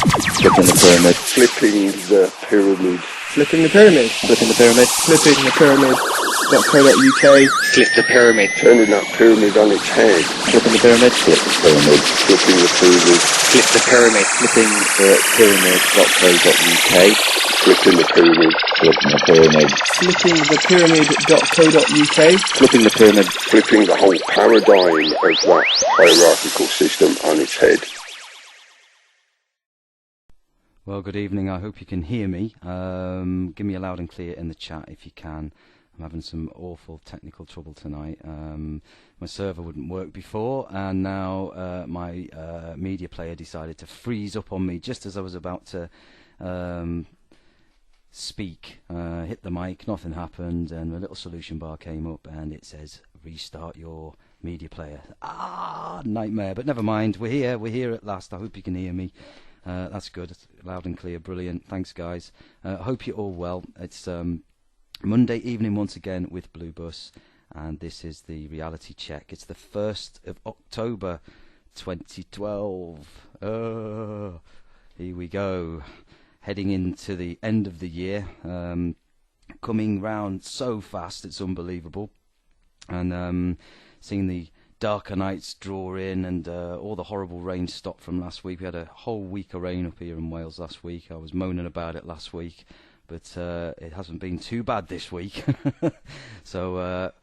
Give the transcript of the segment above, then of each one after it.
Flipping the pyramid. Flipping the pyramid. Flipping the pyramid. Flipping the pyramid. Flipping the pyramid.co.uk. Flip the pyramid. Turning that pyramid on its head. Flipping the pyramid. Flip the pyramid. Flipping the pyramid. Flip the pyramid. Flipping the pyramid.co.uk. Flipping the pyramid. Flipping the pyramid. Flipping the pyramid.co.uk. Flipping the pyramid. Flipping the whole paradigm of that hierarchical system on its head. Well, good evening. I hope you can hear me. Give me a loud and clear in the chat if you can. I'm having some awful technical trouble tonight. My server wouldn't work before, and now my media player decided to freeze up on me just as I was about to speak. Hit the mic, nothing happened, and a little solution bar came up, and it says, restart your media player. Nightmare, but never mind. We're here at last. I hope you can hear me. That's good. It's loud and clear. Brilliant. Thanks, guys. Hope you're all well. It's Monday evening once again with Bluebus, and this is the reality check. It's the 1st of October 2012. Here we go. Heading into the end of the year. Coming round so fast, it's unbelievable. And seeing the darker nights draw in, and all the horrible rain stopped from last week. We had a whole week of rain up here in Wales last week. I was moaning about it last week, but it hasn't been too bad this week. So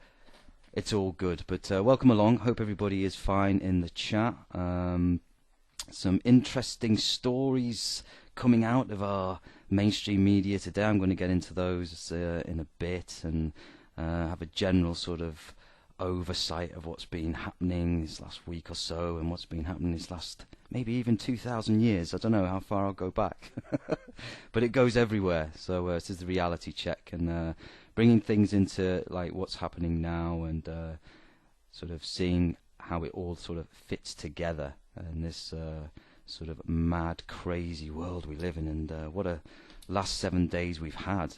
it's all good. But welcome along. Hope everybody is fine in the chat. Some interesting stories coming out of our mainstream media today. I'm going to get into those in a bit, and have a general sort of oversight of what's been happening this last week or so, and what's been happening this last maybe even 2,000 years. I don't know how far I'll go back, but it goes everywhere. So this is the reality check, and bringing things into like what's happening now, and sort of seeing how it all sort of fits together in this sort of mad, crazy world we live in. And what a last 7 days we've had.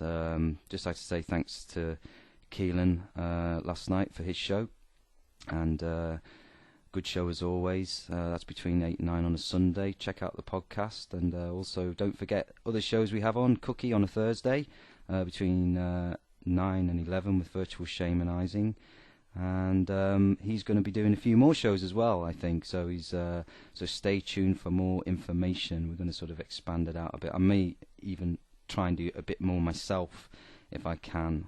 Just like to say thanks to Keelan last night for his show, and good show as always. That's between 8 and 9 on a Sunday. Check out the podcast, and also don't forget other shows we have on. Cookie on a Thursday between 9 and 11 with virtual shamanizing, and he's going to be doing a few more shows as well, I think. So he's so stay tuned for more information. We're going to sort of expand it out a bit. I may even try and do a bit more myself if I can,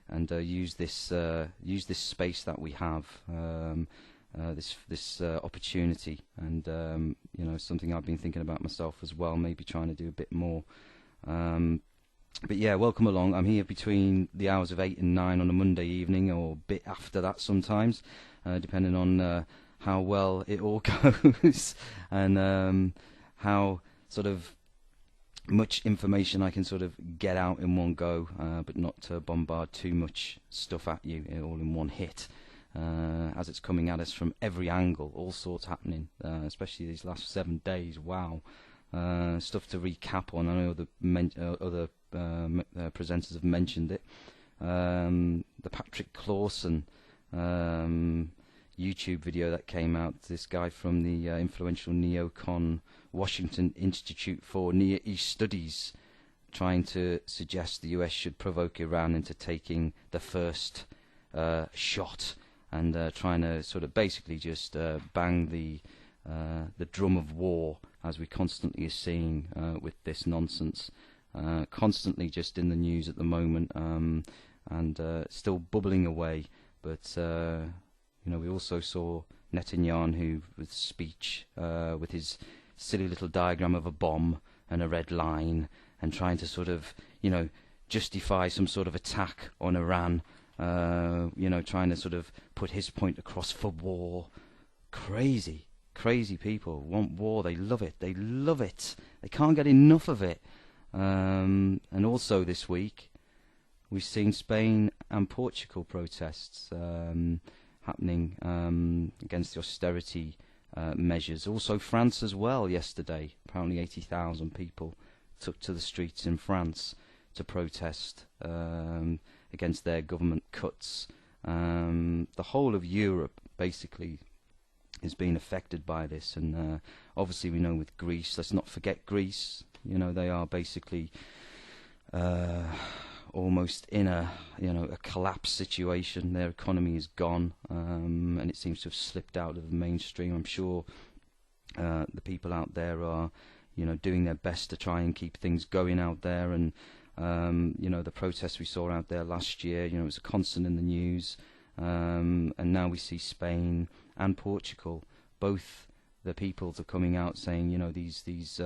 and use this space that we have, this opportunity, and you know, something I've been thinking about myself as well. Maybe trying to do a bit more. But yeah, welcome along. I'm here between the hours of 8 and 9 on a Monday evening, or a bit after that sometimes, depending on how well it all goes, and how sort of much information I can sort of get out in one go, but not to bombard too much stuff at you all in one hit, as it's coming at us from every angle, all sorts happening, especially these last 7 days. Wow. Stuff to recap on. I know other presenters have mentioned it. The Patrick Clawson YouTube video that came out, this guy from the influential neocon Washington Institute for Near East Studies, trying to suggest the US should provoke Iran into taking the first shot, and trying to sort of basically just bang the drum of war, as we constantly are seeing with this nonsense, constantly just in the news at the moment, and still bubbling away. But you know, we also saw Netanyahu with speech, with his silly little diagram of a bomb and a red line, and trying to sort of, you know, justify some sort of attack on Iran, you know, trying to sort of put his point across for war. Crazy people want war. They love it. They can't get enough of it. And also this week we've seen Spain and Portugal protests happening against the austerity measures. Also France as well yesterday. Apparently 80,000 people took to the streets in France to protest against their government cuts. The whole of Europe basically is being affected by this. And obviously we know with Greece, let's not forget Greece, they are basically almost in a collapse situation. Their economy is gone, and it seems to have slipped out of the mainstream. I'm sure the people out there are doing their best to try and keep things going out there. And the protests we saw out there last year, it was a constant in the news. And now we see Spain and Portugal, both the peoples are coming out saying, these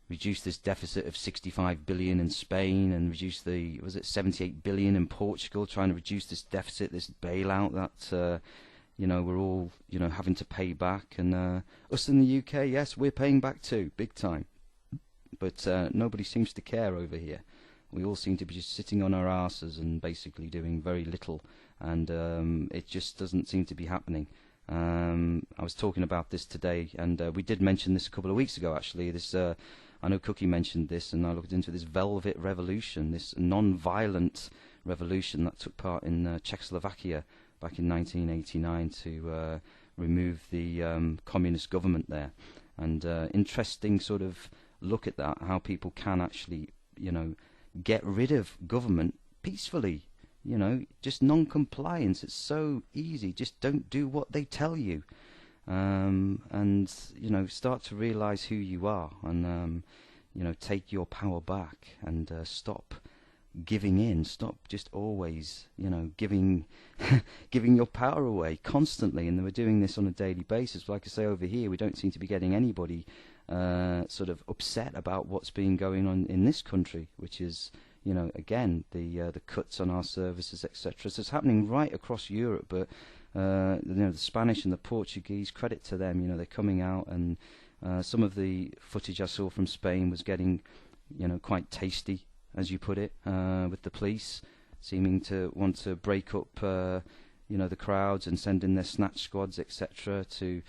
reduce this deficit of 65 billion in Spain and reduce 78 billion in Portugal, trying to reduce this deficit, this bailout that we're all having to pay back. And us in the UK, yes, we're paying back too, big time. But nobody seems to care over here. We all seem to be just sitting on our asses and basically doing very little, and it just doesn't seem to be happening. I was talking about this today, and we did mention this a couple of weeks ago, actually. I know Cookie mentioned this, and I looked into this Velvet Revolution, this non-violent revolution that took part in Czechoslovakia back in 1989 to remove the communist government there. And interesting sort of look at that, how people can actually, get rid of government peacefully. Just non-compliance. It's so easy. Just don't do what they tell you, and start to realize who you are, and take your power back, and stop giving in. Stop just always, giving giving your power away constantly. And we're doing this on a daily basis. Like I say, over here, we don't seem to be getting anybody sort of upset about what's been going on in this country, which is, again, the cuts on our services, etc. So it's happening right across Europe. But the Spanish and the Portuguese, credit to them, they're coming out, and some of the footage I saw from Spain was getting, quite tasty, as you put it, with the police seeming to want to break up, the crowds and send in their snatch squads, etc., to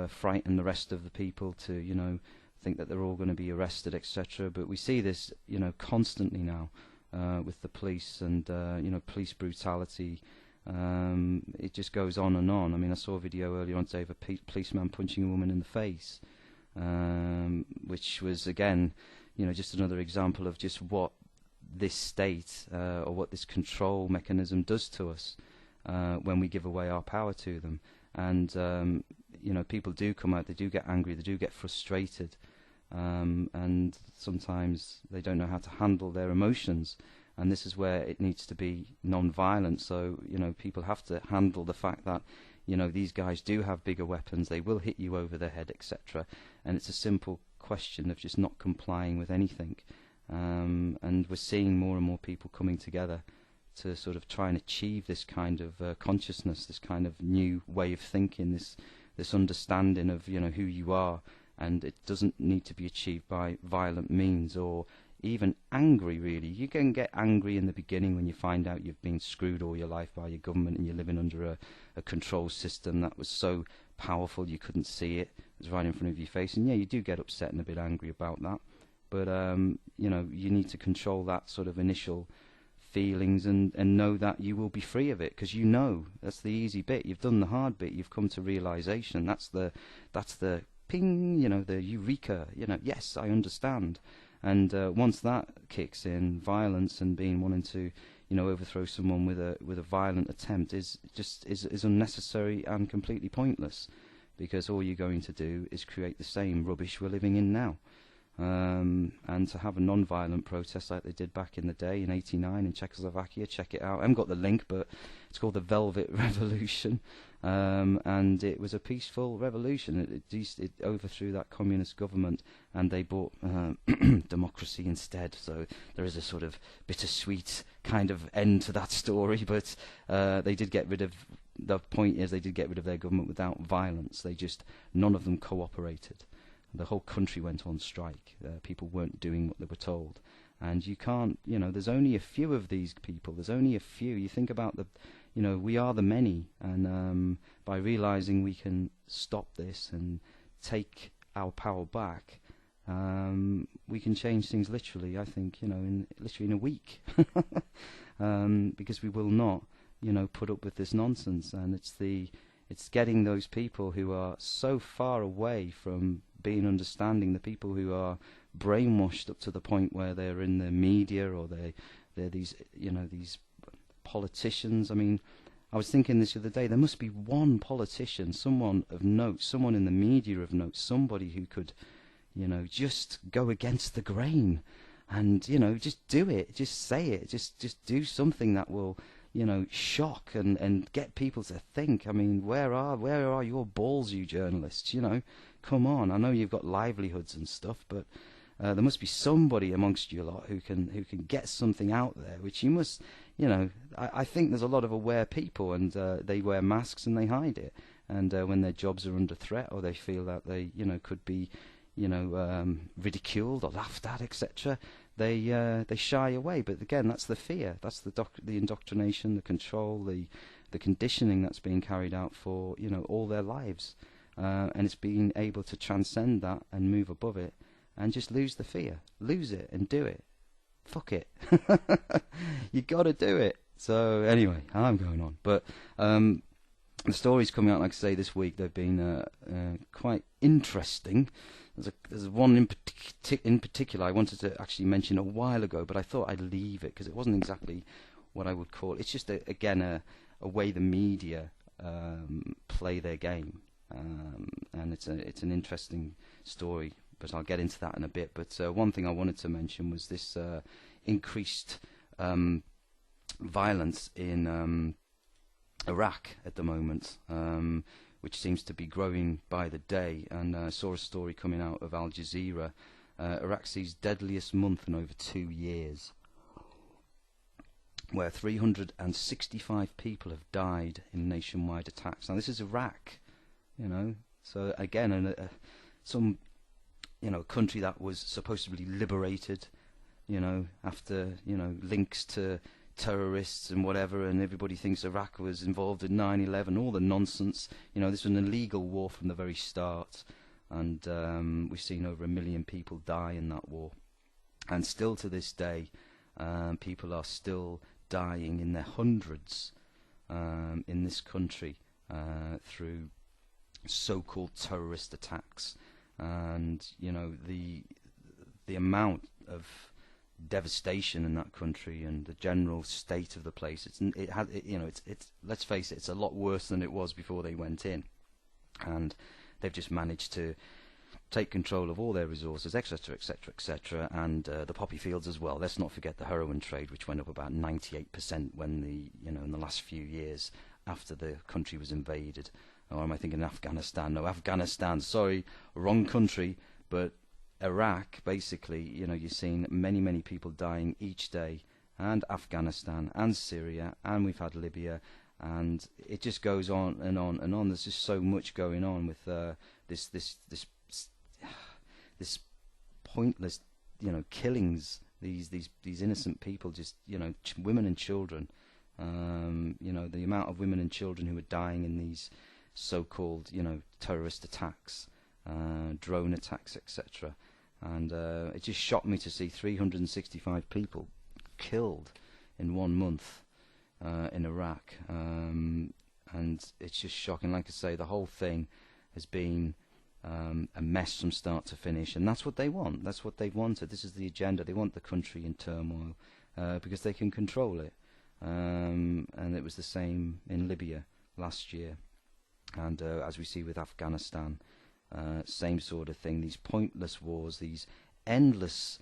frighten the rest of the people to think that they're all going to be arrested, etc. But we see this constantly now with the police, and police brutality. It just goes on and on. I mean, I saw a video earlier on today of a policeman punching a woman in the face, which was, again, just another example of just what this state or what this control mechanism does to us when we give away our power to them. And people do come out, they do get angry, they do get frustrated, and sometimes they don't know how to handle their emotions. And this is where it needs to be non-violent. So people have to handle the fact that these guys do have bigger weapons, they will hit you over the head, etc. And it's a simple question of just not complying with anything. And we're seeing more and more people coming together to sort of try and achieve this kind of consciousness, this kind of new way of thinking, this understanding of who you are. And it doesn't need to be achieved by violent means or even angry, really. You can get angry in the beginning when you find out you've been screwed all your life by your government and you're living under a control system that was so powerful you couldn't see it. It was right in front of your face. And yeah, you do get upset and a bit angry about that. But, you need to control that sort of initial feelings and know that you will be free of it, because that's the easy bit. You've done the hard bit. You've come to realization. That's the ping, the eureka, yes, I understand. And once that kicks in, violence and wanting to, overthrow someone with a violent attempt is unnecessary and completely pointless, because all you're going to do is create the same rubbish we're living in now. And to have a non-violent protest like they did back in the day in '89 in Czechoslovakia, check it out. I haven't got the link, but it's called the Velvet Revolution, and it was a peaceful revolution. It overthrew that communist government, and they brought democracy instead. So there is a sort of bittersweet kind of end to that story, but they did get rid of. The point is, they did get rid of their government without violence. None of them cooperated. The whole country went on strike. People weren't doing what they were told. And you can't, there's only a few of these people. There's only a few. You think about we are the many. And by realizing we can stop this and take our power back, we can change things literally, I think, literally in a week. Because we will not, put up with this nonsense. And It's getting those people who are so far away from being understanding, the people who are brainwashed up to the point where they're in the media, or they're these, these politicians. I mean, I was thinking this the other day, there must be one politician, someone of note, someone in the media of note, somebody who could, just go against the grain and, just do it, just say it, just do something that will, shock and get people to think. I mean, where are your balls, you journalists? Come on. I know you've got livelihoods and stuff, but there must be somebody amongst you lot who can get something out there, which you must, I think there's a lot of aware people, and they wear masks and they hide it. And when their jobs are under threat, or they feel that they, could be, ridiculed or laughed at, etc., they shy away. But again, that's the fear. That's the indoctrination, the control, the conditioning that's being carried out for, all their lives. And it's being able to transcend that and move above it and just lose the fear. Lose it and do it. Fuck it. You got to do it. So anyway, I'm going on. But the stories coming out, like I say, this week, they've been quite interesting. There's one in particular I wanted to actually mention a while ago, but I thought I'd leave it because it wasn't exactly what I would call it. It's just, a way the media play their game. And it's an interesting story, but I'll get into that in a bit. But one thing I wanted to mention was this increased violence in Iraq at the moment, which seems to be growing by the day. And I saw a story coming out of Al Jazeera. Iraq sees deadliest month in over 2 years, where 365 people have died in nationwide attacks. Now, this is Iraq. So again, some, country that was supposedly liberated, after, links to terrorists and whatever, and everybody thinks Iraq was involved in 9/11, all the nonsense. This was an illegal war from the very start, and we've seen over 1 million people die in that war. And still to this day, people are still dying in their hundreds in this country through so-called terrorist attacks. And the amount of devastation in that country and the general state of the place, it's let's face it, it's a lot worse than it was before they went in. And they've just managed to take control of all their resources, etc., etc., etc., and the poppy fields as well. Let's not forget the heroin trade, which went up about 98% when in the last few years after the country was invaded. Or am I thinking Afghanistan? No, Afghanistan, sorry, wrong country. But Iraq, basically, you're seeing many, many people dying each day, and Afghanistan, and Syria, and we've had Libya, and it just goes on and on and on. There's just so much going on with this pointless, killings. These innocent people, just women and children. The amount of women and children who are dying in these so-called, terrorist attacks, drone attacks, etc. And it just shocked me to see 365 people killed in 1 month in Iraq. And it's just shocking. Like I say, the whole thing has been a mess from start to finish, and that's what they want. That's what they've wanted. This is the agenda. They want the country in turmoil because they can control it. And it was the same in Libya last year. And as we see with Afghanistan, same sort of thing. These pointless wars, these endless,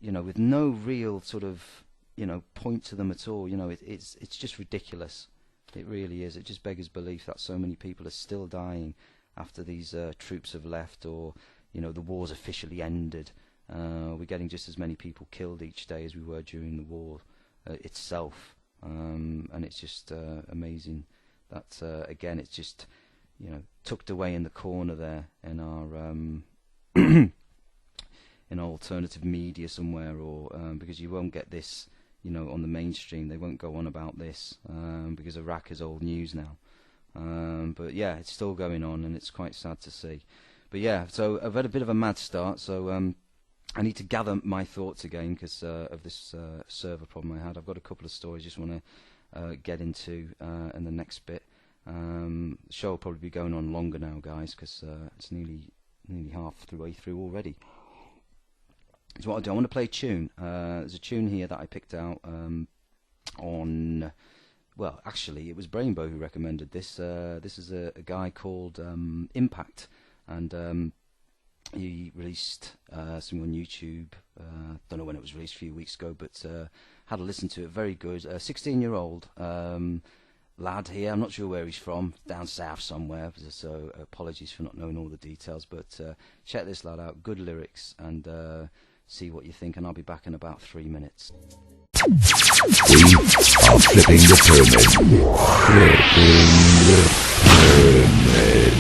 with no real sort of, point to them at all. It's just ridiculous. It really is. It just beggars belief that so many people are still dying after these troops have left, or the war's officially ended. We're getting just as many people killed each day as we were during the war itself. And it's just amazing that again, it's just tucked away in the corner there in our in alternative media somewhere, or because you won't get this on the mainstream. They won't go on about this because Iraq is old news now. But yeah, it's still going on, and it's quite sad to see. But yeah, so I've had a bit of a mad start, so I need to gather my thoughts again because of this server problem I had. I've got a couple of stories I just want to get into in the next bit. The show will probably be going on longer now, guys, because it's nearly half the way through already. So what I'll do, I want to play a tune. There's a tune here that I picked out on... Well, actually, it was Brainbow who recommended this. This is a guy called Impact, and he released something on YouTube. Don't know when it was released, a few weeks ago, but had a listen to it. Very good. 16-year-old lad here. I'm not sure where he's from. Down south somewhere. So apologies for not knowing all the details. But check this lad out. Good lyrics, and see what you think. And I'll be back in about 3 minutes. We are flipping the pyramid. Flipping the pyramid.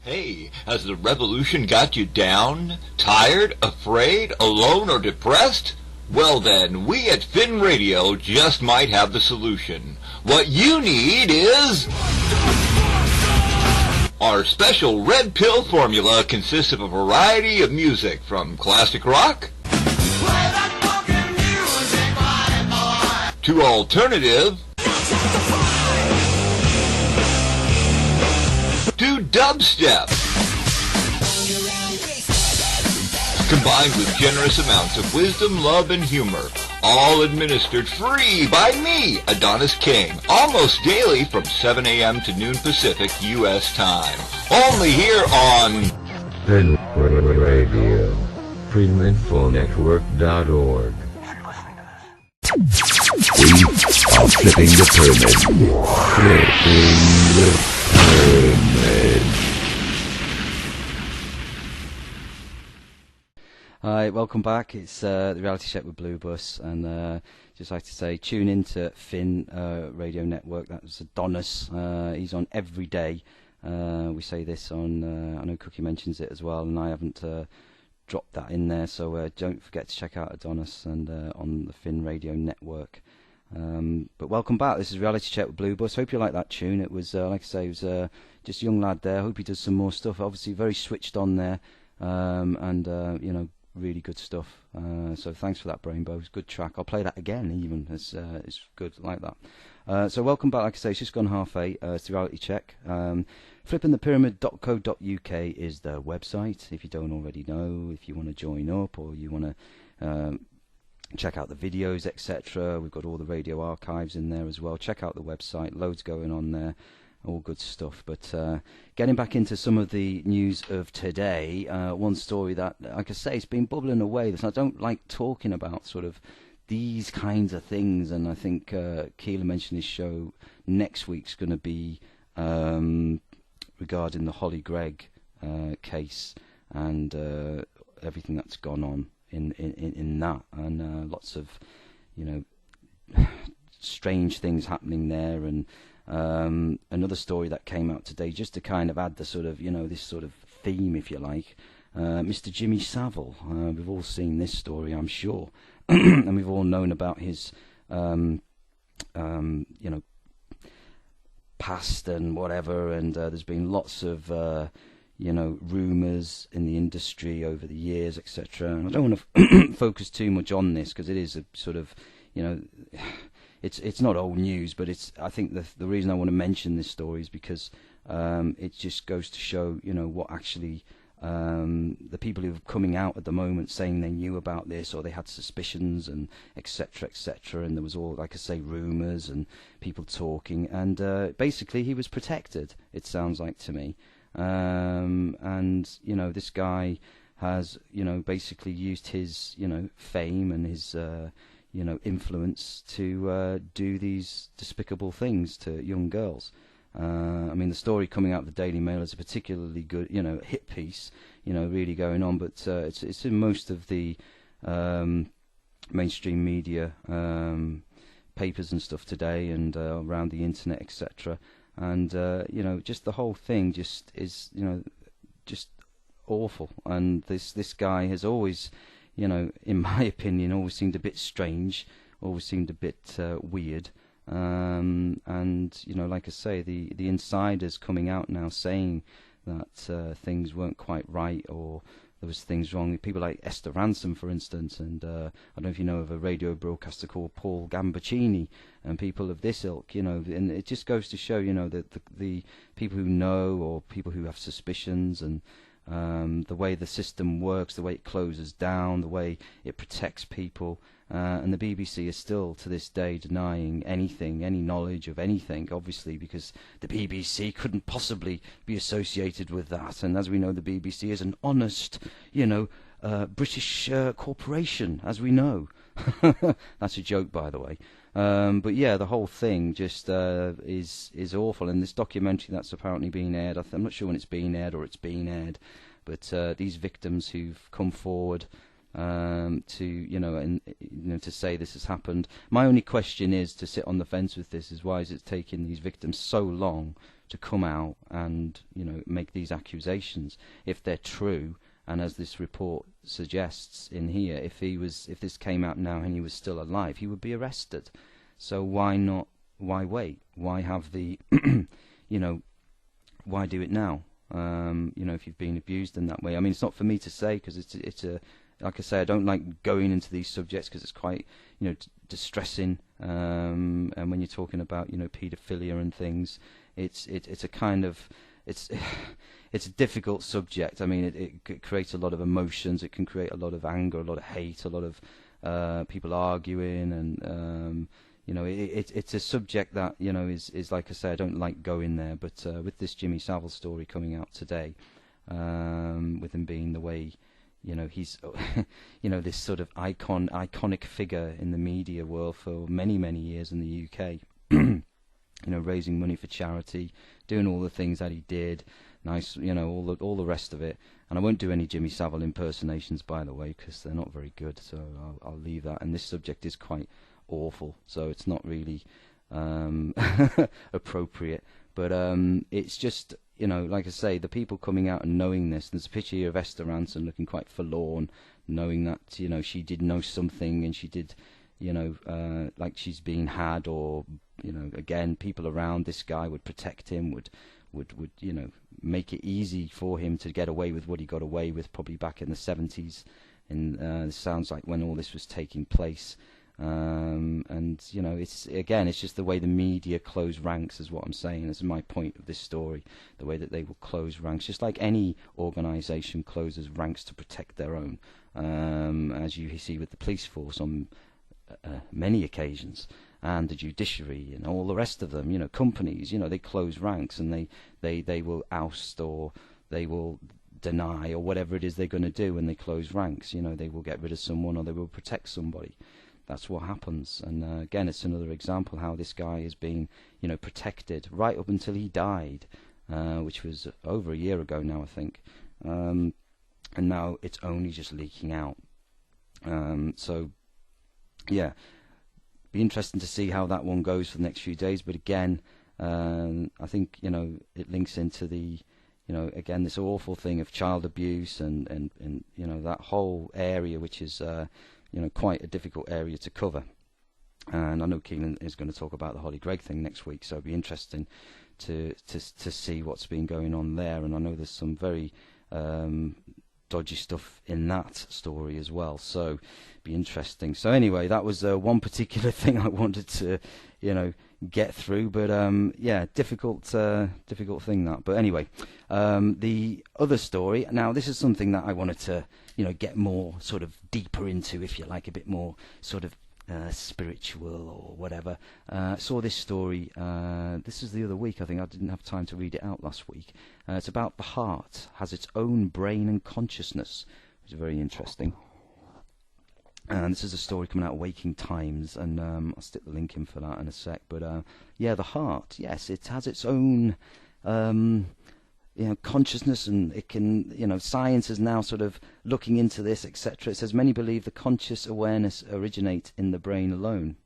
Hey, has the revolution got you down, tired, afraid, alone, or depressed? Well then, we at Finn Radio just might have the solution. What you need is... Our special red pill formula consists of a variety of music, from classic rock to alternative to dubstep, combined with generous amounts of wisdom, love, and humor, all administered free by me, Adonis King, almost daily from 7 a.m. to noon Pacific U.S. time. Only here on Finn Radio. FreedomInfoNetwork.org. We are flipping the pyramid. Flipping the pyramid. Hi, welcome back. It's the Reality Check with Bluebus, and just like to say, tune into Finn Radio Network. That's Adonis. He's on every day. We say this on. I know Cookie mentions it as well, and I haven't dropped that in there. So don't forget to check out Adonis and on the Finn Radio Network. But welcome back. This is Reality Check with Bluebus. Hope you like that tune. It was, like I say, it was just a young lad there. Hope he does some more stuff. Obviously, very switched on there, and you know. Really good stuff. So thanks for that, Brainbow. It's a good track. I'll play that again, even. It's good like that. So welcome back. Like I say, it's just gone 8:30. It's the Reality Check. Flippingthepyramid.co.uk is the website, if you don't already know. If you want to join up or you want to check out the videos, etc. We've got all the radio archives in there as well. Check out the website. Loads going on there. All good stuff. But getting back into some of the news of today, one story that, like I say, it's been bubbling away. I don't like talking about sort of these kinds of things, and I think Keeler mentioned his show next week's going to be regarding the Holly Gregg case and everything that's gone on in that, and lots of, you know, strange things happening there, and another story that came out today, just to kind of add the sort of, you know, this sort of theme, if you like. Mr. Jimmy Savile. We've all seen this story, I'm sure, and we've all known about his, you know, past and whatever. And there's been lots of, you know, rumours in the industry over the years, etc. And I don't want to focus too much on this because it is a sort of, you know. It's not old news, but I think the reason I want to mention this story is because it just goes to show, you know, what actually the people who are coming out at the moment saying they knew about this or they had suspicions and etc. and there was all, like I say, rumours and people talking, and basically he was protected, it sounds like to me, and you know, this guy has, you know, basically used his, you know, fame and his you know, influence to do these despicable things to young girls. I mean, the story coming out of the Daily Mail is a particularly good, you know, hit piece, you know, really going on, but it's in most of the mainstream media papers and stuff today, and around the internet, etc. And you know, just the whole thing just is, you know, just awful. And this guy has always, you know, in my opinion, always seemed a bit strange, always seemed a bit weird. And, you know, like I say, the insiders coming out now saying that things weren't quite right, or there was things wrong. People like Esther Ransom, for instance, and I don't know if you know of a radio broadcaster called Paul Gambaccini, and people of this ilk, and it just goes to show, that the people who know, or people who have suspicions, and the way the system works, the way it closes down, the way it protects people, and the BBC is still to this day denying anything, any knowledge of anything, obviously, because the BBC couldn't possibly be associated with that. And as we know, the BBC is an honest, British corporation, as we know. That's a joke, by the way. But yeah, the whole thing just is awful. And this documentary that's apparently being aired, I'm not sure when it's being aired or it's being aired, but these victims who've come forward to say this has happened. My only question is, to sit on the fence with this, is why is it taking these victims so long to come out and make these accusations if they're true? And as this report suggests in here, if this came out now and he was still alive, he would be arrested. So why not? Why wait? Why have the why do it now? If you've been abused in that way. I mean, it's not for me to say, because it's a like I say, I don't like going into these subjects because it's quite distressing. And when you're talking about paedophilia and things, it's a kind of it's a difficult subject. I mean, it creates a lot of emotions. It can create a lot of anger, a lot of hate, a lot of people arguing, and it's a subject that is like I say, I don't like going there. But with this Jimmy Savile story coming out today, with him being the way he's this sort of iconic figure in the media world for many years in the UK. Raising money for charity, doing all the things that he did, nice, all the rest of it. And I won't do any Jimmy Savile impersonations, by the way, because they're not very good. So I'll leave that. And this subject is quite awful, so it's not really appropriate. But it's just, like I say, the people coming out and knowing this. There's a picture here of Esther Ransom looking quite forlorn, knowing that she did know something, and she did. Like she's being had, or again, people around this guy would protect him, would make it easy for him to get away with what he got away with, probably back in the 70s. And this sounds like when all this was taking place. And it's just the way the media close ranks, is what I'm saying. This is my point of this story, the way that they will close ranks, just like any organisation closes ranks to protect their own, as you see with the police force on many occasions, and the judiciary and all the rest of them. Companies, they close ranks, and they will oust, or they will deny, or whatever it is they're going to do when they close ranks. They will get rid of someone, or they will protect somebody. That's what happens. And again, it's another example how this guy is being protected right up until he died, which was over a year ago now, I think. And now it's only just leaking out. So yeah, be interesting to see how that one goes for the next few days. But again, I think it links into the again, this awful thing of child abuse, and that whole area, which is quite a difficult area to cover. And I know Keelan is going to talk about the Holly Gregg thing next week, so it'll be interesting to see what's been going on there. And I know there's some very dodgy stuff in that story as well, so be interesting. So anyway, that was one particular thing I wanted to get through, but yeah, difficult thing that. But anyway, the other story, now this is something that I wanted to get more sort of deeper into, if you like, a bit more sort of spiritual or whatever. Saw this story, this is the other week, I think. I didn't have time to read it out last week. It's about the heart has its own brain and consciousness, which is very interesting. And this is a story coming out of Waking Times, and I'll stick the link in for that in a sec. But yeah, the heart, yes, it has its own consciousness, and it can, science is now sort of looking into this, etc. It says many believe the conscious awareness originates in the brain alone.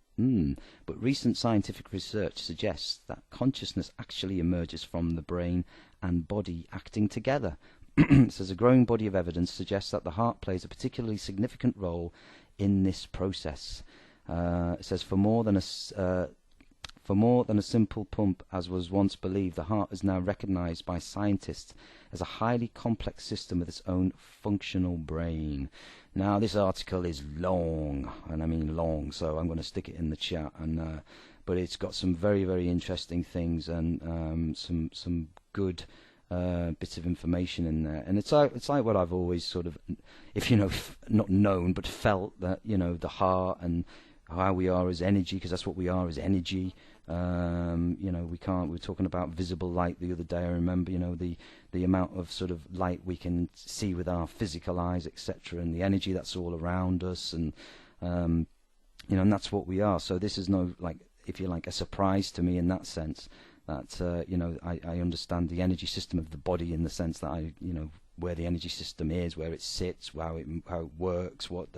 But recent scientific research suggests that consciousness actually emerges from the brain and body acting together. It says a growing body of evidence suggests that the heart plays a particularly significant role in this process. It says for more than For more than a simple pump, as was once believed, the heart is now recognized by scientists as a highly complex system with its own functional brain. Now, this article is long, and I mean long, so I'm going to stick it in the chat. And but it's got some very, very interesting things and some good bits of information in there. And it's like what I've always sort of, if you know, not known but felt, that the heart and how we are as energy, because that's what we are as energy. We were talking about visible light the other day. I remember, the amount of sort of light we can see with our physical eyes, etc., and the energy that's all around us, and and that's what we are. So this is no, like, if you like, a surprise to me in that sense. That I understand the energy system of the body in the sense that where the energy system is, where it sits, how it works, what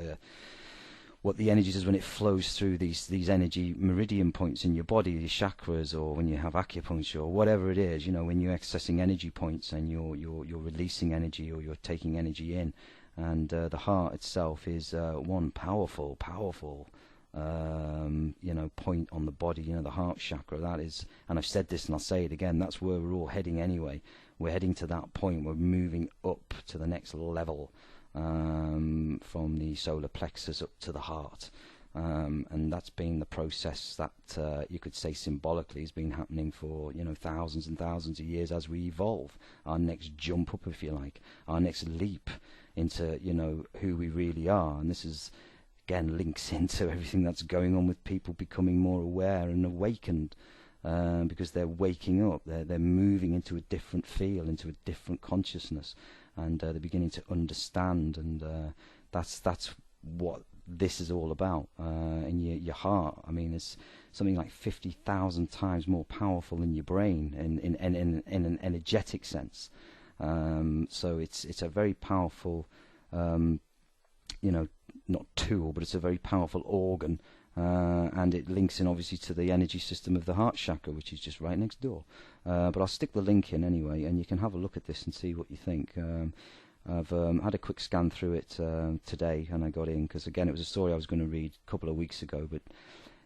the energy does when it flows through these energy meridian points in your body, the chakras, or when you have acupuncture or whatever it is, when you're accessing energy points and you're releasing energy, or you're taking energy in. And the heart itself is one powerful point on the body, the heart chakra. That is, and I've said this and I'll say it again, that's where we're all heading anyway. We're heading to that point. We're moving up to the next level, from the solar plexus up to the heart, and that's been the process that you could say symbolically has been happening for thousands and thousands of years as we evolve. Our next jump up, if you like, our next leap into who we really are. And this is, again, links into everything that's going on with people becoming more aware and awakened, because they're waking up, they're moving into a different feel, into a different consciousness, and they're beginning to understand, and that's what this is all about. And your heart, I mean, is something like 50,000 times more powerful than your brain in an energetic sense. So it's a very powerful, not tool, but it's a very powerful organ, and it links in obviously to the energy system of the heart chakra, which is just right next door. But I'll stick the link in anyway, and you can have a look at this and see what you think. I've had a quick scan through it today, and I got in because, again, it was a story I was going to read a couple of weeks ago, but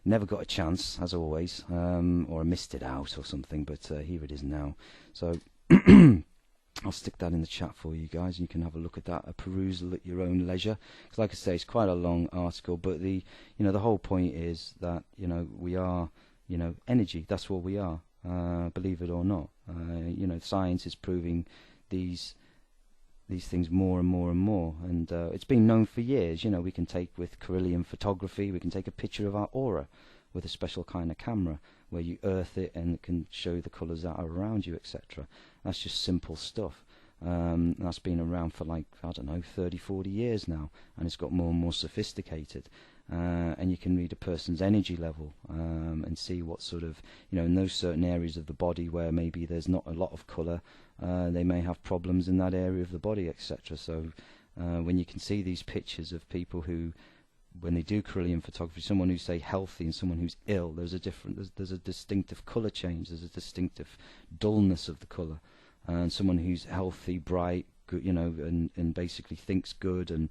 never got a chance, as always, or I missed it out or something. But here it is now. So I'll stick that in the chat for you guys, and you can have a look at that, a perusal at your own leisure. Because, like I say, it's quite a long article, but the whole point is that we are energy. That's what we are, believe it or not. Science is proving these things more and more and more, and it's been known for years. We can take, with Carillion photography, we can take a picture of our aura with a special kind of camera where you earth it and it can show the colours that are around you, etc. That's just simple stuff. That's been around for 30, 40 years now, and it's got more and more sophisticated. And you can read a person's energy level and see what sort of, in those certain areas of the body where maybe there's not a lot of colour, they may have problems in that area of the body, etc. So when you can see these pictures of people who, when they do Carillion photography, someone who's, say, healthy and someone who's ill, there's a distinctive colour change, there's a distinctive dullness of the colour. And someone who's healthy, bright, good, and basically thinks good, and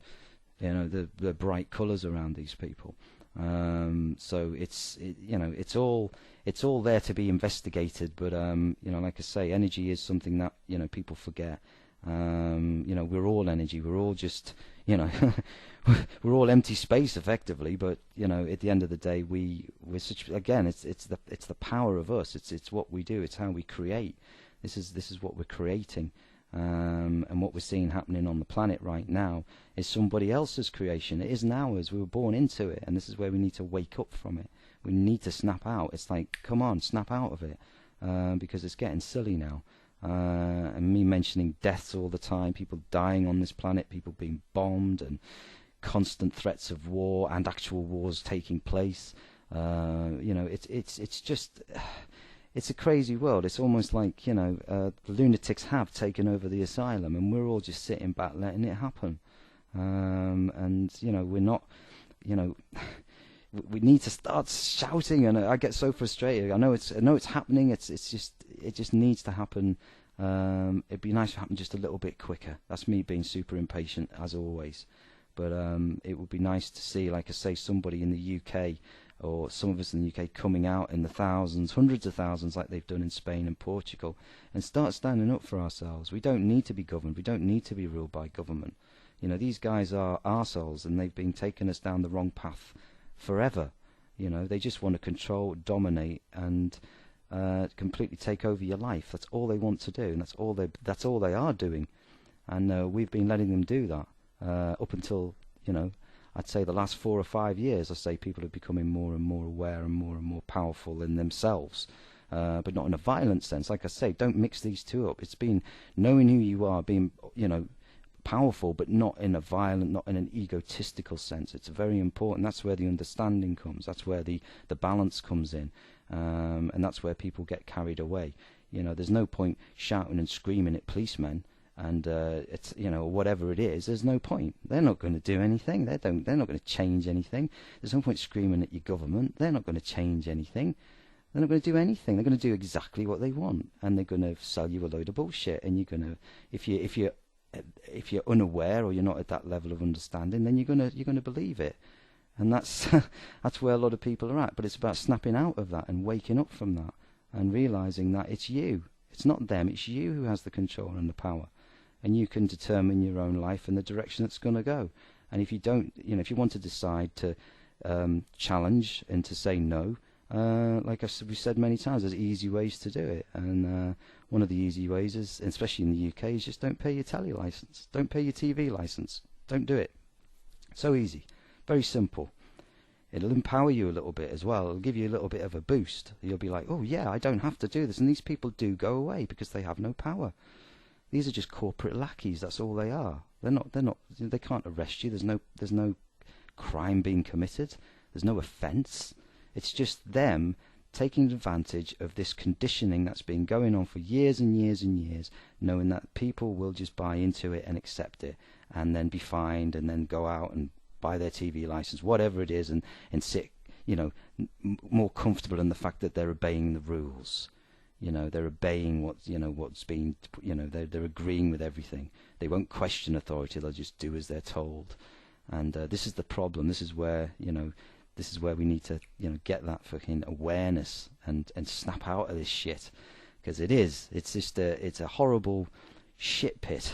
the bright colours around these people. So it's all there to be investigated. But like I say, energy is something that people forget. We're all energy. We're all just we're all empty space effectively. But at the end of the day, we're such, again, it's the power of us. It's what we do. It's how we create. This is what we're creating. And what we're seeing happening on the planet right now is somebody else's creation. It isn't ours. We were born into it, and this is where we need to wake up from it. We need to snap out. It's like, come on, snap out of it, because it's getting silly now. And me mentioning deaths all the time, people dying on this planet, people being bombed, and constant threats of war and actual wars taking place. It's just. It's a crazy world. It's almost like, the lunatics have taken over the asylum, and we're all just sitting back letting it happen. And we're not, we need to start shouting, and I get so frustrated. I know it's happening. It just needs to happen. It'd be nice to happen just a little bit quicker. That's me being super impatient, as always. But it would be nice to see, like I say, somebody in the UK or some of us in the UK coming out in the thousands, hundreds of thousands, like they've done in Spain and Portugal, and start standing up for ourselves. We don't need to be governed. We don't need to be ruled by government. You know, these guys are arseholes, and they've been taking us down the wrong path forever. You know, they just want to control, dominate, and completely take over your life. That's all they want to do, and that's all they are doing. And we've been letting them do that up until, you know, I'd say the last 4 or 5 years. I say people are becoming more and more aware and more powerful in themselves, but not in a violent sense. Like I say, don't mix these two up. It's been knowing who you are, being, you know, powerful, but not in a violent, not in an egotistical sense. It's very important. That's where the understanding comes. That's where the balance comes in, and that's where people get carried away. You know, there's no point shouting and screaming at policemen, and it's, you know, whatever it is. There's no point. They're not going to do anything. They're not going to change anything. There's no point screaming at your government. They're not going to change anything. They're not going to do anything. They're going to do exactly what they want, and they're going to sell you a load of bullshit. And you're going to, if you're unaware or you're not at that level of understanding, then you're going to believe it. And that's that's where a lot of people are at. But it's about snapping out of that and waking up from that and realizing that it's you. It's not them. It's you who has the control and the power. And you can determine your own life and the direction it's going to go. And if you don't, you know, if you want to decide to challenge and to say no, like we've said many times, there's easy ways to do it. And one of the easy ways is, especially in the UK, is just don't pay your telly license. Don't pay your TV license. Don't do it. So easy. Very simple. It'll empower you a little bit as well. It'll give you a little bit of a boost. You'll be like, oh yeah, I don't have to do this. And these people do go away because they have no power. These are just corporate lackeys. That's all they are. They can't arrest you. There's no crime being committed. There's no offence. It's just them taking advantage of this conditioning that's been going on for years and years and years, knowing that people will just buy into it and accept it, and then be fined, and then go out and buy their TV license, whatever it is, and sit, you know, more comfortable in the fact that they're obeying the rules. You know, they're obeying what's being, you know, they're agreeing with everything. They won't question authority. They'll just do as they're told. And this is the problem. This is where, you know, this is where we need to, you know, get that fucking awareness and snap out of this shit, because it's just it's a horrible shit pit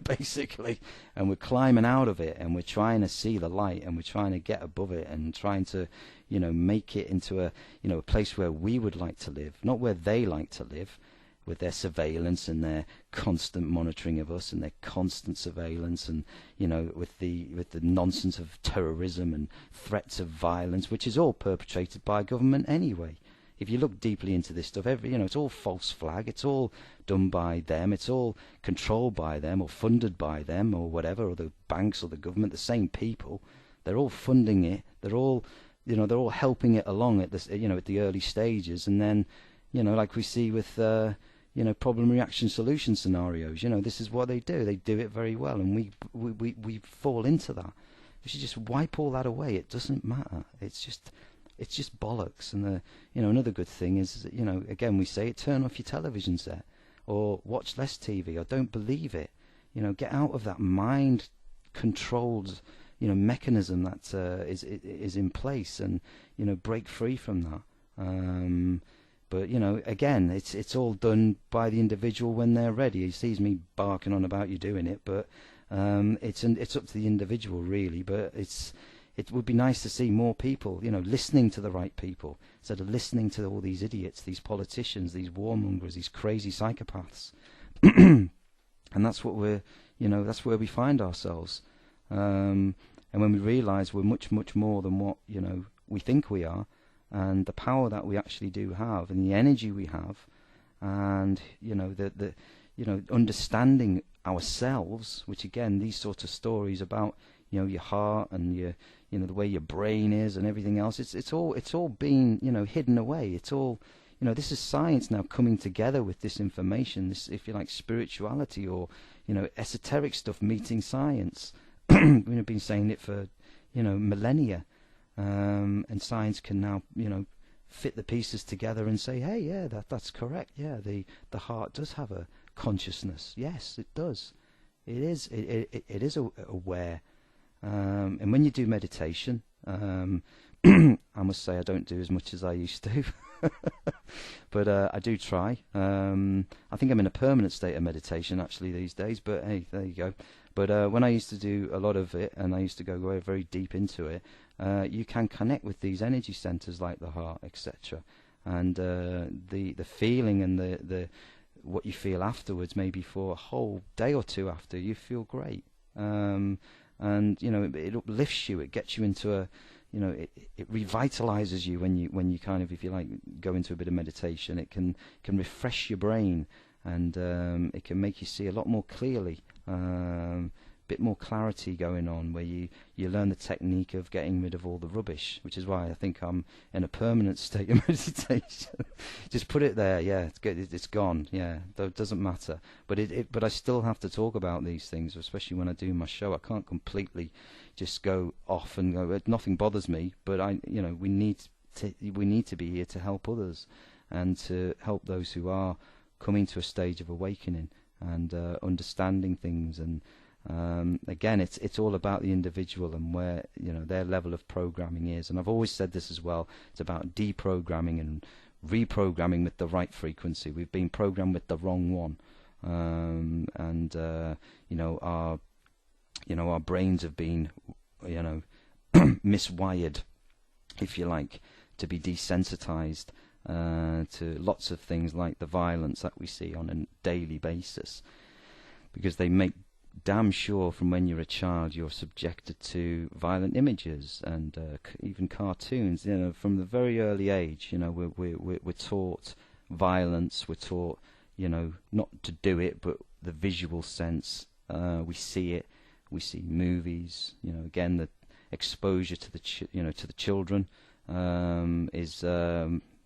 basically, and we're climbing out of it, and we're trying to see the light, and we're trying to get above it, and trying to, you know, make it into a, you know, a place where we would like to live, not where they like to live, with their surveillance and their constant monitoring of us and their constant surveillance, and, you know, with the nonsense of terrorism and threats of violence, which is all perpetrated by government anyway. If you look deeply into this stuff, you know, it's all false flag. It's all done by them. It's all controlled by them or funded by them or whatever, or the banks or the government. The same people. They're all funding it. They're all, you know, they're all helping it along at this, you know, at the early stages. And then, you know, like we see with, you know, problem, reaction, solution scenarios. You know, this is what they do. They do it very well, and we fall into that. We should just wipe all that away. It doesn't matter. It's just bollocks. And you know, another good thing is, you know, again we say it, turn off your television set, or watch less TV, or don't believe it. You know, get out of that mind controlled, you know, mechanism that is in place, and, you know, break free from that. But, you know, again, it's all done by the individual when they're ready. He sees me barking on about you doing it, but it's up to the individual really. But it would be nice to see more people, you know, listening to the right people instead of listening to all these idiots, these politicians, these warmongers, these crazy psychopaths. And that's what that's where we find ourselves. And when we realise we're much, much more than what, you know, we think we are, and the power that we actually do have, and the energy we have, and, you know, the understanding ourselves, which again, these sort of stories about, you know, your heart and your, you know, the way your brain is and everything else, it's all being, you know, hidden away. It's all, you know, this is science now coming together with this information, this, if you like, spirituality, or, you know, esoteric stuff meeting science. We've been saying it for, you know, millennia. And science can now, you know, fit the pieces together and say, hey, yeah, that's correct. Yeah, the heart does have a consciousness. Yes, it does. It is aware. And when you do meditation, I must say I don't do as much as I used to. But I do try. I think I'm in a permanent state of meditation actually these days, but hey, there you go. But when I used to do a lot of it, and I used to go very deep into it, you can connect with these energy centers like the heart, etc. And the feeling and the what you feel afterwards, maybe for a whole day or two after, you feel great. And it uplifts you. It gets you into a it revitalizes you when you kind of, if you like, go into a bit of meditation. It can refresh your brain, and it can make you see a lot more clearly, bit more clarity going on, where you learn the technique of getting rid of all the rubbish, which is why I think I'm in a permanent state of meditation. Just put it there, yeah, it's good, it's gone, yeah, it doesn't matter. But I still have to talk about these things, especially when I do my show. I can't completely just go off and go, nothing bothers me, but we need to be here to help others, and to help those who are coming to a stage of awakening and understanding things. And again, it's all about the individual and where their level of programming is. And I've always said this as well. It's about deprogramming and reprogramming with the right frequency. We've been programmed with the wrong one, our brains have been miswired, if you like, to be desensitized to lots of things like the violence that we see on a daily basis, because they make damn sure from when you're a child you're subjected to violent images and even cartoons. From the very early age, we're taught violence. We're taught, not to do it, but the visual sense. We see it. We see movies. Again, the exposure to the to the children is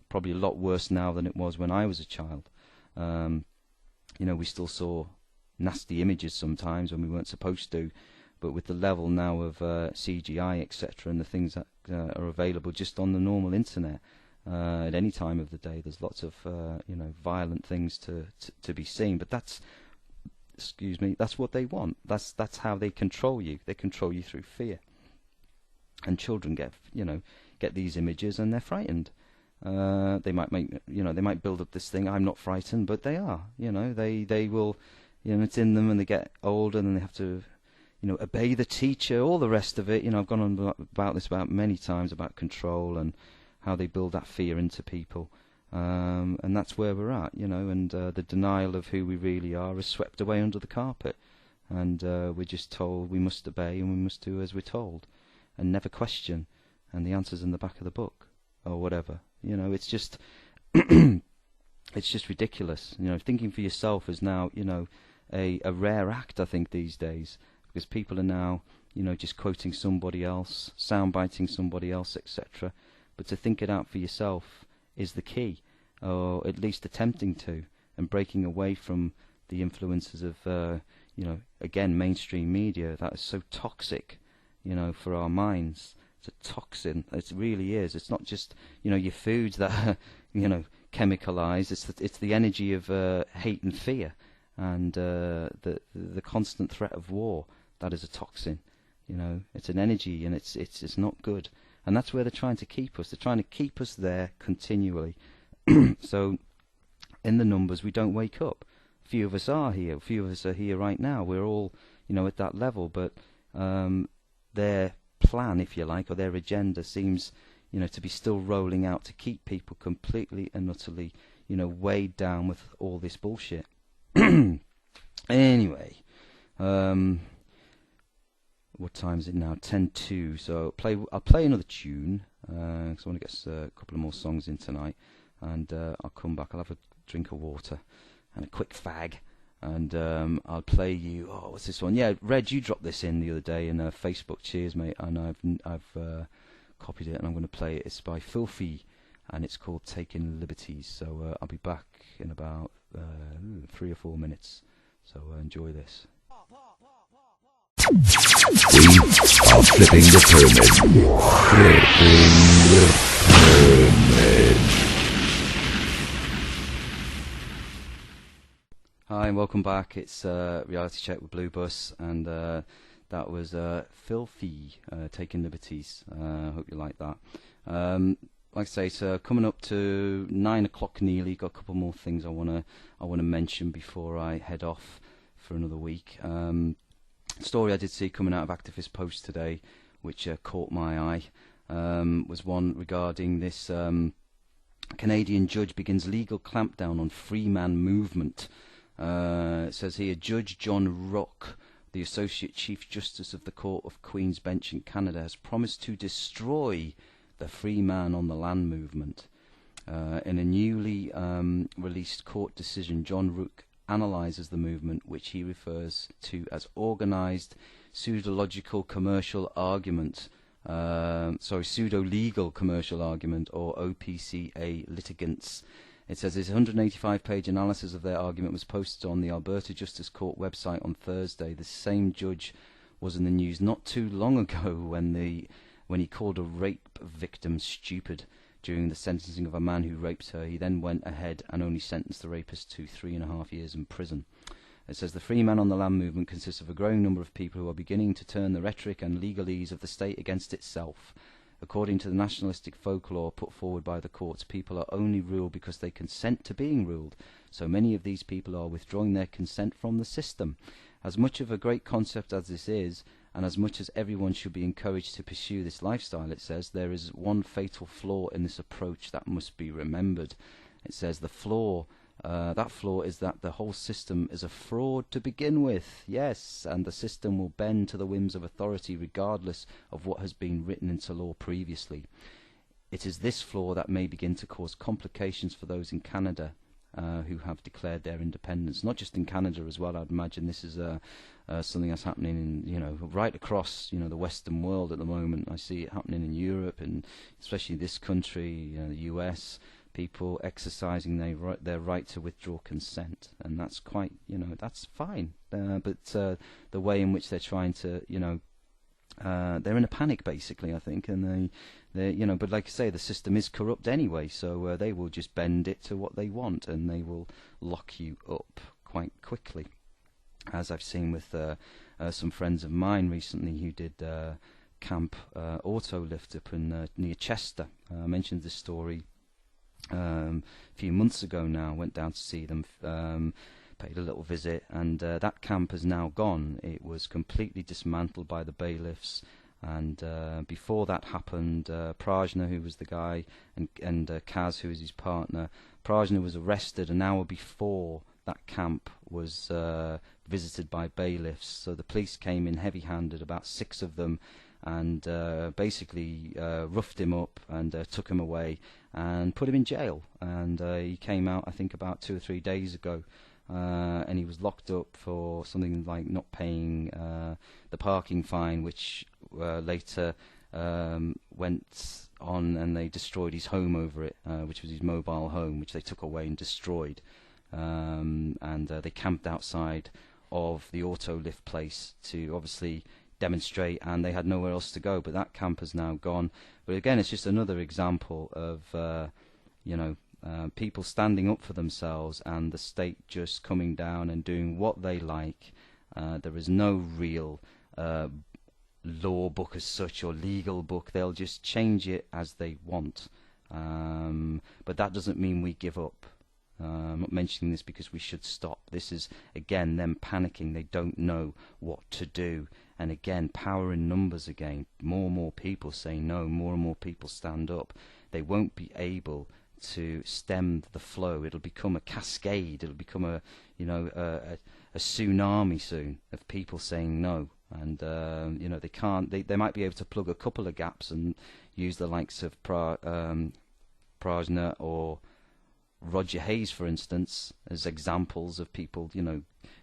probably a lot worse now than it was when I was a child. We still saw nasty images sometimes when we weren't supposed to, but with the level now of CGI, etc., and the things that are available just on the normal internet at any time of the day, there's lots of violent things to be seen. But that's what they want. That's how they control you. They control you through fear. And children get these images and they're frightened. They might build up this thing. I'm not frightened, but they are. They will. It's in them, and they get older, and then they have to, obey the teacher, all the rest of it. I've gone on about this many times, about control and how they build that fear into people. And that's where we're at, and the denial of who we really are is swept away under the carpet. And we're just told we must obey and we must do as we're told and never question. And the answer's in the back of the book or whatever. It's just it's just ridiculous. Thinking for yourself is now, a rare act, I think, these days, because people are now, just quoting somebody else, soundbiting somebody else, etc. But to think it out for yourself is the key, or at least attempting to, and breaking away from the influences of, again, mainstream media that is so toxic, for our minds. It's a toxin. It really is. It's not just, your foods that are, chemicalized. It's the energy of hate and fear, and the constant threat of war. That is a toxin. It's an energy, and it's not good. And that's where they're trying to keep us. They're trying to keep us there continually. So, in the numbers, we don't wake up. A few of us are here. A few of us are here right now. We're all, at that level. But their plan, if you like, or their agenda seems, to be still rolling out to keep people completely and utterly, weighed down with all this bullshit. Anyway, what time is it now? 10:02. So I'll play another tune, because I want to get a couple of more songs in tonight, and I'll come back. I'll have a drink of water and a quick fag, and I'll play you. Oh, what's this one? Yeah, Red, you dropped this in the other day in Facebook. Cheers, mate. And I've copied it, and I'm going to play it. It's by Filthy, and it's called Taking Liberties. So I'll be back in about 3 or 4 minutes. So enjoy this. We are flipping the pyramid. Flipping the pyramid. Hi and welcome back. It's Reality Check with Bluebus, and That was Filthy, Taking Liberties. Hope you like that. Like I say, so coming up to 9 o'clock nearly. Got a couple more things I wanna mention before I head off for another week. Story I did see coming out of Activist Post today, which caught my eye, was one regarding this Canadian judge begins legal clampdown on free man movement. It says here, Judge John Rock, the Associate Chief Justice of the Court of Queen's Bench in Canada, has promised to destroy the free man on the land movement. In a newly released court decision, John Rook analyzes the movement, which he refers to as organised pseudo-legal commercial argument, pseudo-legal commercial argument, or OPCA litigants. It says this 185-page analysis of their argument was posted on the Alberta Justice Court website on Thursday. The same judge was in the news not too long ago when he called a rape victim stupid during the sentencing of a man who raped her. He then went ahead and only sentenced the rapist to 3.5 years in prison. It says the Free Man on the Land movement consists of a growing number of people who are beginning to turn the rhetoric and legalese of the state against itself. According to the nationalistic folklore put forward by the courts, people are only ruled because they consent to being ruled. So many of these people are withdrawing their consent from the system. As much of a great concept as this is, and as much as everyone should be encouraged to pursue this lifestyle, it says, there is one fatal flaw in this approach that must be remembered. It says the flaw, that flaw is that the whole system is a fraud to begin with. Yes, and the system will bend to the whims of authority regardless of what has been written into law previously. It is this flaw that may begin to cause complications for those in Canada who have declared their independence. Not just in Canada as well. I'd imagine this is something that's happening in, right across, the Western world at the moment. I see it happening in Europe, and especially this country, the US. People exercising their right to withdraw consent, and that's quite, that's fine. But the way in which they're trying to, they're in a panic basically, I think, and they, but like I say, the system is corrupt anyway, so they will just bend it to what they want, and they will lock you up quite quickly, as I've seen with some friends of mine recently who did Camp Auto Lift up in near Chester. I mentioned this story a few months ago now. Went down to see them, paid a little visit, and that camp has now gone. It was completely dismantled by the bailiffs, and before that happened, Prajna, who was the guy, and Kaz, who was his partner, Prajna was arrested an hour before that camp was visited by bailiffs. So the police came in heavy-handed, about 6 of them, and basically roughed him up and took him away and put him in jail. And he came out, I think, about 2 or 3 days ago, and he was locked up for something like not paying the parking fine, which later went on, and they destroyed his home over it, which was his mobile home, which they took away and destroyed. And they camped outside of the auto lift place to obviously demonstrate, and they had nowhere else to go. But that camp has now gone. But again, it's just another example of people standing up for themselves, and the state just coming down and doing what they like. There is no real law book as such, or legal book. They'll just change it as they want. But that doesn't mean we give up. I'm not mentioning this because we should stop. This is, again, them panicking. They don't know what to do. And again, power in numbers again. More and more people say no. More and more people stand up. They won't be able to stem the flow. It'll become a cascade. It'll become a tsunami soon of people saying no. And they can't. They might be able to plug a couple of gaps and use the likes of Prajna or Roger Hayes, for instance, as examples of people,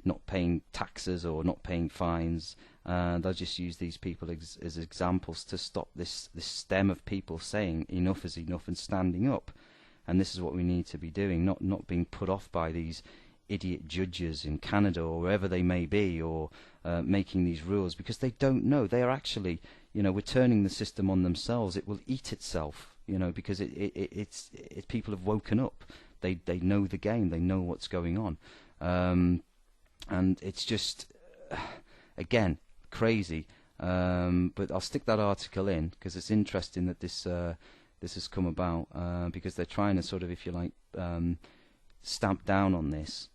not paying taxes or not paying fines. They'll just use these people as examples to stop this stem of people saying enough is enough and standing up. And this is what we need to be doing, not being put off by these idiot judges in Canada or wherever they may be, or making these rules, because they don't know. They are actually, we're turning the system on themselves. It will eat itself, because it's people have woken up. They know the game. They know what's going on, and it's just, again, crazy. But I'll stick that article in because it's interesting that this has come about because they're trying to sort of, if you like, stamp down on this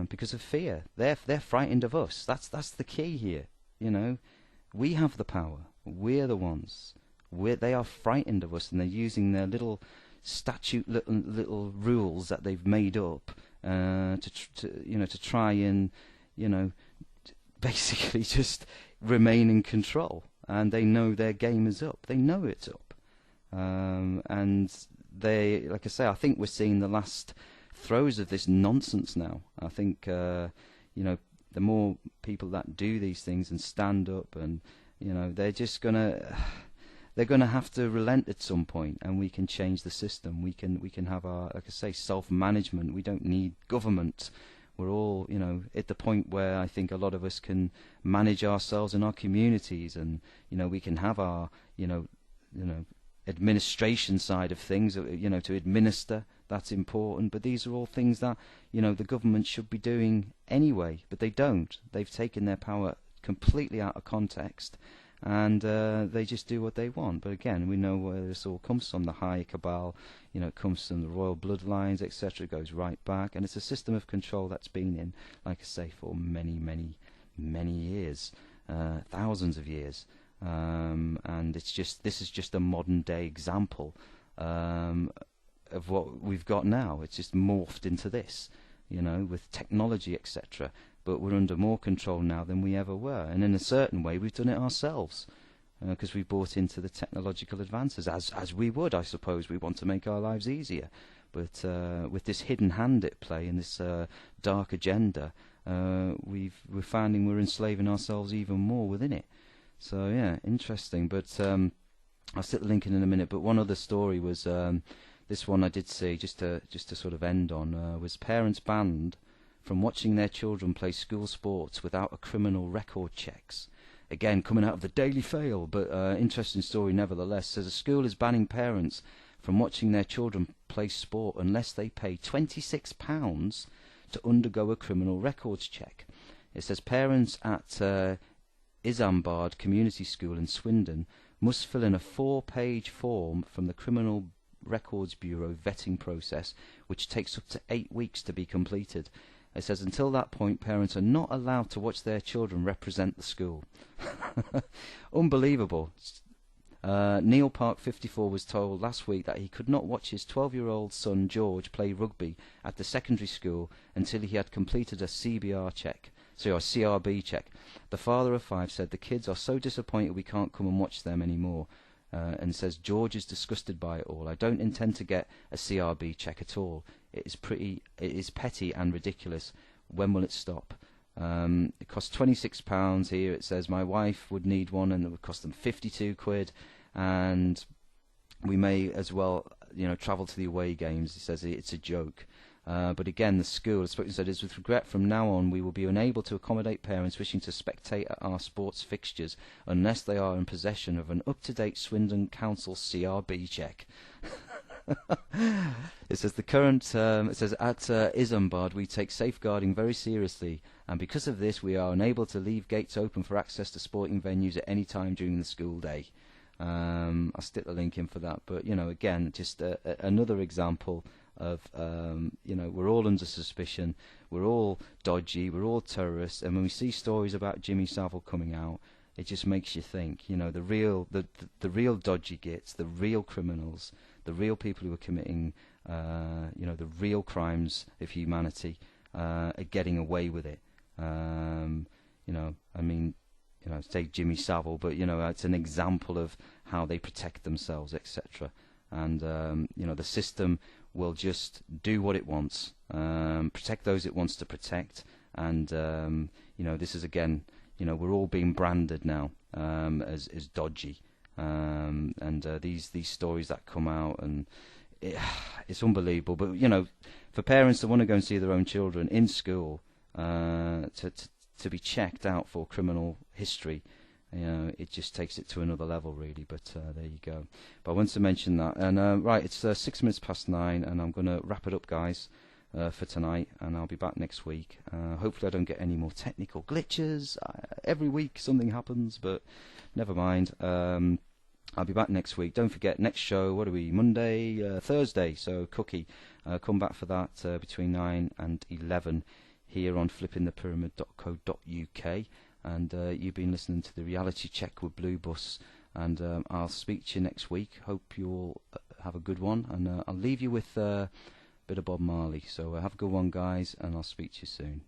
because of fear. They're frightened of us. That's the key here. You know, we have the power. We're the ones. They are frightened of us, and they're using their little statute, little rules that they've made up to try and basically just remain in control. And they know their game is up. They know it's up. And they, like I say, I think we're seeing the last throes of this nonsense now. I think the more people that do these things and stand up, and they're just they're gonna have to relent at some point, and we can change the system. We can have our, like I say, self-management. We don't need government. We're all at the point where I think a lot of us can manage ourselves in our communities, and we can have our administration side of things, to administer. That's important, but these are all things that the government should be doing anyway, but they don't. They've taken their power completely out of context, and they just do what they want. But again, we know where this all comes from. The high cabal, it comes from the royal bloodlines, etc. It goes right back, and it's a system of control that's been in, like I say, for many, many, many years, thousands of years. And this is just a modern day example of what we've got now. It's just morphed into this, with technology, etc. But we're under more control now than we ever were, and in a certain way we've done it ourselves, because we bought into the technological advances, as we would, I suppose. We want to make our lives easier, but with this hidden hand at play and this dark agenda, we're finding we're enslaving ourselves even more within it. So yeah, interesting. But I'll stick the link in a minute. But one other story was this one I did see, just to sort of end on, was parents banned from watching their children play school sports without a criminal record checks. Again, coming out of the Daily Fail, but interesting story nevertheless. Says a school is banning parents from watching their children play sport unless they pay £26 to undergo a criminal records check. It says parents at Isambard Community School in Swindon must fill in a 4-page form from the Criminal Records Bureau vetting process, which takes up to 8 weeks to be completed. It says until that point, parents are not allowed to watch their children represent the school. Unbelievable. Neil Park, 54, was told last week that he could not watch his 12-year-old son George play rugby at the secondary school until he had completed a CRB check. The father of 5 said the kids are so disappointed we can't come and watch them anymore, and says George is disgusted by it all. I don't intend to get a CRB check at all. It is petty and ridiculous. When will it stop? It costs £26 here. It says my wife would need one, and it would cost them £52, and we may as well, travel to the away games. He says it's a joke. But again, the school, the spokesman said, is with regret from now on we will be unable to accommodate parents wishing to spectate at our sports fixtures unless they are in possession of an up-to-date Swindon Council CRB check. It says the current. It says at Isambard we take safeguarding very seriously, and because of this we are unable to leave gates open for access to sporting venues at any time during the school day. I'll stick the link in for that. But again, just another example of we're all under suspicion. We're all dodgy. We're all terrorists. And when we see stories about Jimmy Savile coming out, it just makes you think. The real dodgy gits, the real criminals, the real people who are committing, the real crimes of humanity, are getting away with it. Say Jimmy Savile, but it's an example of how they protect themselves, etc. And the system will just do what it wants, protect those it wants to protect, and this is again, we're all being branded now as dodgy. And these stories that come out, and it's unbelievable. But for parents that want to go and see their own children in school, to be checked out for criminal history, it just takes it to another level, really. But there you go. But I wanted to mention that. And right, it's 6 minutes past 9, and I'm going to wrap it up, guys. for tonight, and I'll be back next week. Hopefully I don't get any more technical glitches. Every week something happens, but never mind. I'll be back next week. Don't forget, next show, what are we, Monday, Thursday, so Cookie, come back for that between 9 and 11 here on flippingthepyramid.co.uk. And you've been listening to the Reality Check with Bluebus, and I'll speak to you next week. Hope you all have a good one, and I'll leave you with a bit of Bob Marley. So have a good one, guys, and I'll speak to you soon.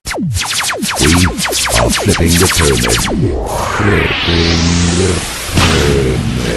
We are flipping the pyramid. Flipping the pyramid.